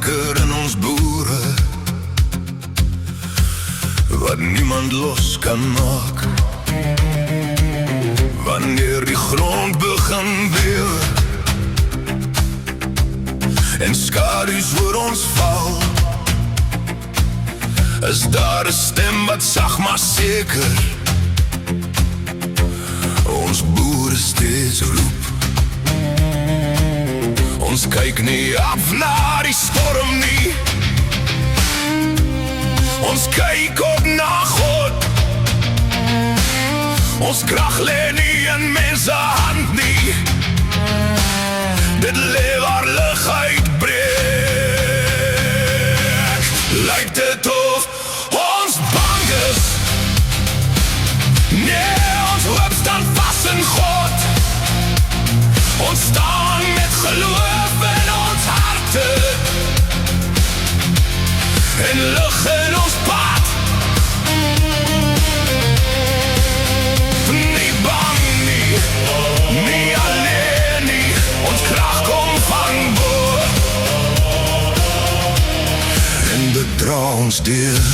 anker in ons boere wat niemand los kan maak. Wanneer die grond begin bewe en skadu's oor ons val, is daar 'n stem wat sag maar seker ons boere steeds roep. Ons kyk nie af na die storm nie, ons kyk op na God. Ons krag lê nie in mense hand nie, dit lê waar lig uitbreek. Lyk dit of ons bang is? Nee, ons hoop staan vas in God. Ons staan met geloof in ons harte en lig in ons pad. Nie bang nie, nie alleen nie, ons krag kom van bo en dit dra ons deur.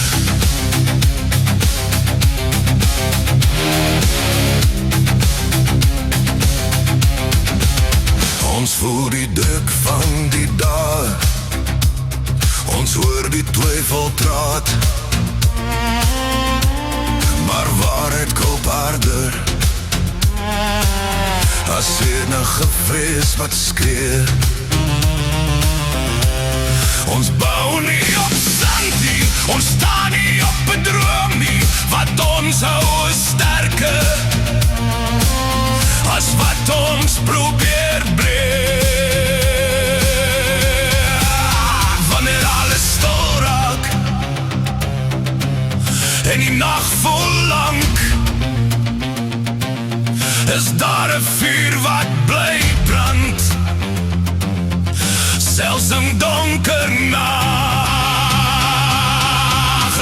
Ons voel die druk van die dae, ons hoor die twyfel praat, maar waarheid koop harder as enige vrees wat skree. Ons bou nie op sand nie, ons staan nie op 'n droom nie, wat ons hou is sterker as wat ons probeer breek. Wanneer alles stil raak en die nag vol lank, is daar 'n vuur wat bly brand, selfs in donker nag.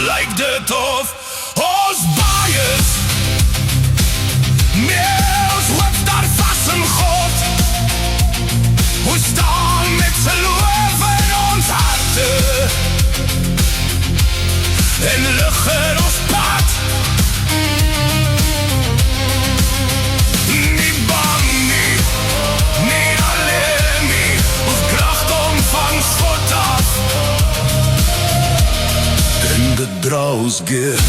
Lyk dit of ons baie is? Nee, ons hoop daar vas in God. Ons staan met geloof in ons harte en lig in ons pad. Nie bang nie, nie alleen nie, ons krag kom van God af en dit dra ons deur.